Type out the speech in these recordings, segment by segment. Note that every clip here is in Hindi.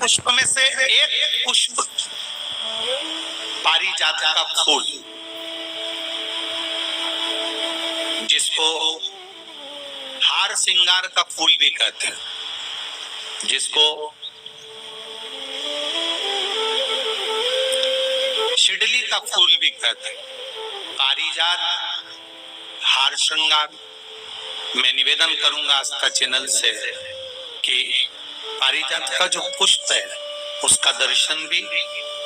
पुष्प में से एक पुष्प पारिजात का फूल, जिसको हार श्रृंगार का फूल भी कहते हैं, जिसको शिडली का फूल भी कहते हैं, पारिजात, हार श्रृंगार। मैं निवेदन करूंगा आस्था चैनल से कि पारिजात का जो पुष्प है उसका दर्शन भी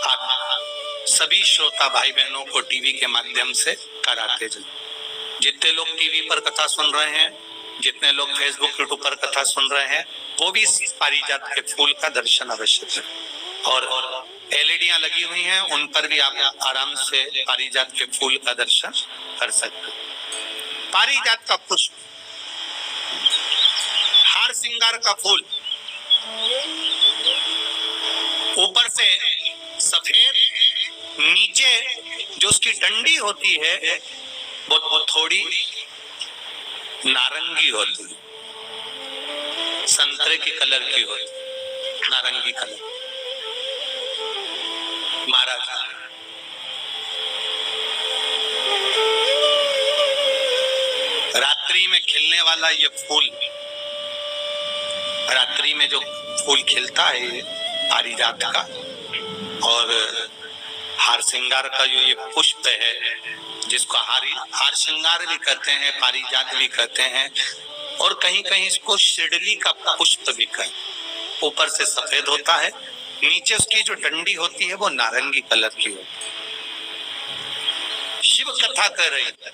आप सभी श्रोता भाई बहनों को टीवी के माध्यम से कराते जाए। जितने लोग टीवी पर कथा सुन रहे हैं, जितने लोग फेसबुक यूट्यूब पर कथा सुन रहे हैं, वो भी इस पारिजात के फूल का दर्शन अवश्य करें। और एलईडियां लगी हुई हैं, उन पर भी आप आराम से पारिजात के फूल का दर्शन कर सकते हैं। पारिजात का पुष्प, हार श्रृंगार का फूल, ऊपर से सफेद, नीचे जो उसकी डंडी होती है वो थोड़ी नारंगी होती है, संतरे के कलर की होती, नारंगी कलर। महाराज रात्रि में खिलने वाला ये फूल, रात्रि में जो फूल खिलता है पारिजात का, और हार श्रृंगार का जो ये पुष्प है, जिसको हार श्रृंगार भी कहते हैं, पारिजात भी कहते हैं, और कहीं कहीं इसको शिडली का पुष्प भी कहते। ऊपर से सफेद होता है, नीचे उसकी जो डंडी होती है वो नारंगी कलर की होती है। शिव कथा कर रही है,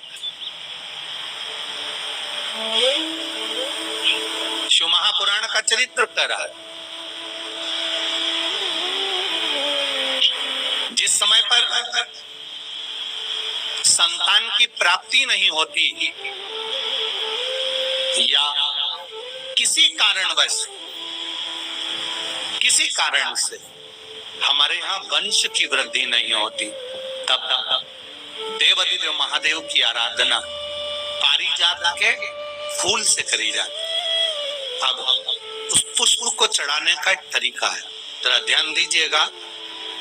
शिव महापुराण का चरित्र कर रहा है। जिस समय पर संतान की प्राप्ति नहीं होती या किसी कारण से हमारे यहाँ वंश की वृद्धि नहीं होती, तब देवाधिदेव महादेव की आराधना पारिजात के फूल से करी जाती। अब उस पुष्प को चढ़ाने का एक तरीका है, जरा ध्यान दीजिएगा।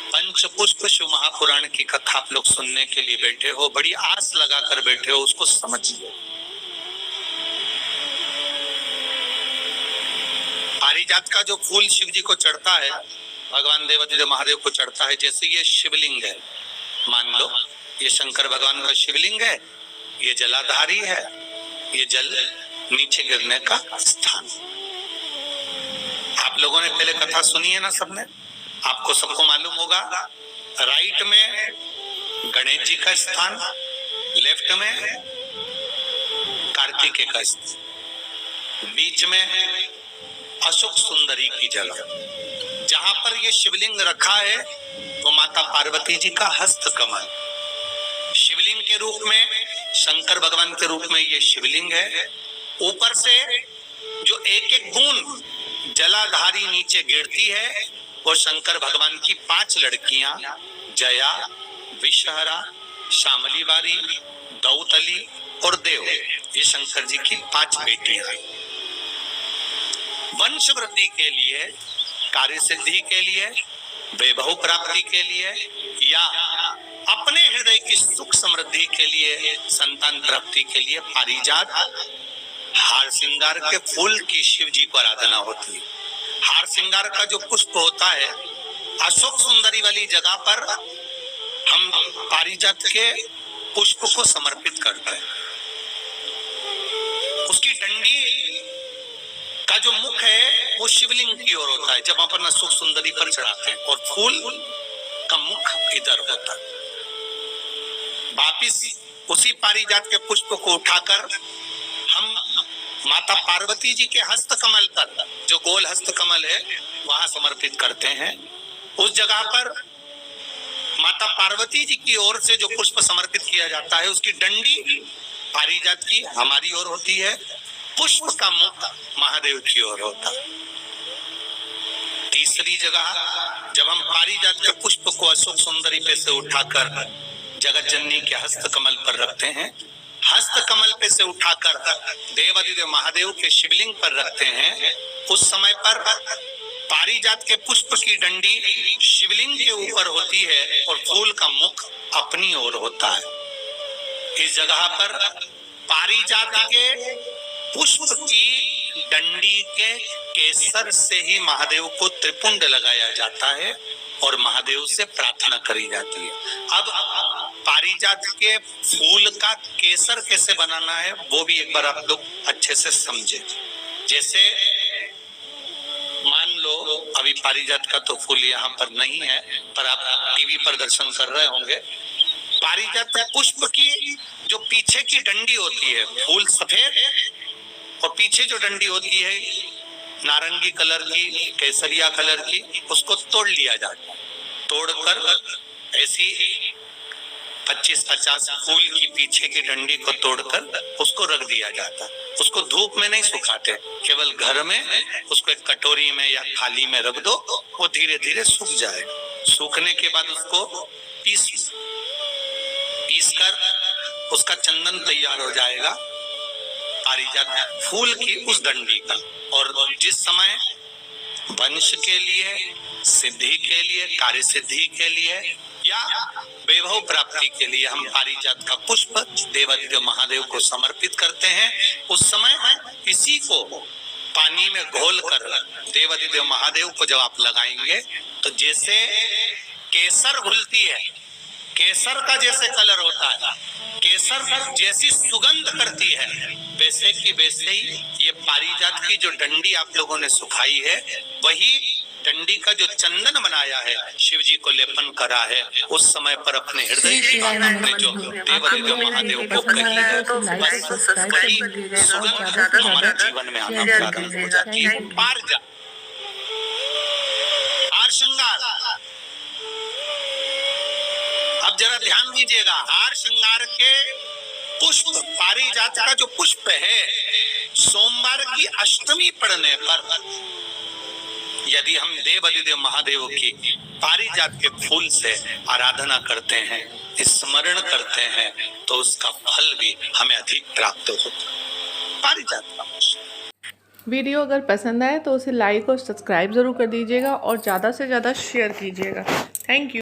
पंच पुष्प शिव महापुराण की कथा आप लोग सुनने के लिए बैठे हो, बड़ी आस लगाकर बैठे हो, उसको समझिए। पारिजात का जो फूल शिव जी को चढ़ता है, भगवान देवाधिदेव महादेव को चढ़ता है, जैसे ये शिवलिंग है, मान लो ये शंकर भगवान का शिवलिंग है, ये जलाधारी है, ये जल नीचे गिरने का स्थान। आप लोगों ने पहले कथा सुनी है ना सबने, आपको सबको मालूम होगा। राइट में गणेश जी का स्थान, लेफ्ट में कार्तिकेय का स्थान, बीच में अशोक सुंदरी की जगह। जहां पर ये शिवलिंग रखा है वो माता पार्वती जी का हस्त कमल, शिवलिंग के रूप में, शंकर भगवान के रूप में ये शिवलिंग है। ऊपर से जो एक एक बूंद जलाधारी नीचे गिरती है वो शंकर भगवान की 5 लड़कियां, जया, विषहरा, शामली बारी, दौतली और देव, ये शंकर जी की 5 बेटियां हैं। वंश वृद्धि के लिए, कार्य सिद्धि के लिए, वैभव प्राप्ति के लिए, या अपने हृदय की सुख समृद्धि के लिए, संतान प्राप्ति के लिए पारिजात, हार श्रृंगार के फूल की शिव जी को आराधना होती है। हार श्रृंगार का जो पुष्प होता है, अशोक सुंदरी वाली जगह पर हम पारिजात के पुष्प को समर्पित करते हैं। उसकी डंडी का जो मुख है वो शिवलिंग की ओर होता है जब अपन अशोक सुंदरी पर चढ़ाते हैं, और फूल का मुख इधर होता है। वापिस उसी पारिजात के पुष्प को उठाकर हम माता पार्वती जी के हस्त कमल पर, जो गोल हस्त कमल है, वहां समर्पित करते हैं। उस जगह पर माता पार्वती जी की ओर से जो पुष्प समर्पित किया जाता है, उसकी डंडी पारिजात की हमारी ओर होती है, पुष्प का मुख महादेव की ओर होता है। तीसरी जगह जब हम पारिजात के पुष्प को अशोक सुंदरी पे से उठाकर जगत जननी के हस्त कमल पर रखते हैं, हस्त कमल पे से उठाकर देवाधिदेव महादेव के शिवलिंग पर रखते हैं, उस समय पर पारिजात के पुष्प की डंडी शिवलिंग के ऊपर होती है और फूल का मुख अपनी ओर होता है। इस जगह पर पारिजात के पुष्प की डंडी के केसर से ही महादेव को त्रिपुंड लगाया जाता है और महादेव से प्रार्थना करी जाती है। अब पारिजात के फूल का केसर कैसे बनाना है वो भी एक बार आप लोग अच्छे से समझे। जैसे मान लो अभी पारिजात का तो फूल यहाँ पर नहीं है, पर आप टीवी पर दर्शन कर रहे होंगे। पारिजात पुष्प की जो पीछे की डंडी होती है, फूल सफेद और पीछे जो डंडी होती है नारंगी कलर की, केसरिया कलर की, उसको तोड़ लिया जाता है। तोड़कर ऐसी 25-50 फूल की पीछे की डंडी को तोड़कर उसको रख दिया जाता है। उसको धूप में नहीं सुखाते, केवल घर में उसको एक कटोरी में या थाली में रख दो, वो धीरे धीरे सूख जाएगा। सूखने के बाद उसको पीस कर उसका चंदन तैयार हो जाएगा पारिजात फूल की उस डंडी का। और जिस समय वंश के लिए, सिद्धि के लिए, कार्य सिद्धि के लिए या वैभव प्राप्ति के लिए हम पारिजात का पुष्प देवादिदेव महादेव को समर्पित करते हैं, उस समय इसी को पानी में घोल कर देवादिदेव महादेव को जब आप लगाएंगे तो जैसे केसर घुलती है, केसर का जैसे कलर होता है, केसर जैसी सुगंध करती है, वैसे की वैसे ही ये पारिजात की जो डंडी आप लोगों ने सुखाई है, वही डंडी का जो चंदन बनाया है, शिव जी को लेपन करा है, उस समय पर अपने हृदय की बात अपने जो देवादिदेव महादेव को कही है, बस वही सुगंध हमारे जीवन में आना प्रारंभ हो जाती है। पारिजात हार श्रृंगार, अब जरा ध्यान दीजिएगा, हार श्रृंगार के पुष्प, पारिजात का जो पुष्प है, सोमवार की अष्टमी पड़ने पर यदि हम देवादिदेव महादेव की पारिजात के फूल से आराधना करते हैं, स्मरण करते हैं, तो उसका फल भी हमें अधिक प्राप्त होता है। पारिजात का वीडियो अगर पसंद आए तो उसे लाइक और सब्सक्राइब ज़रूर कर दीजिएगा और ज़्यादा से ज़्यादा शेयर कीजिएगा। Thank you.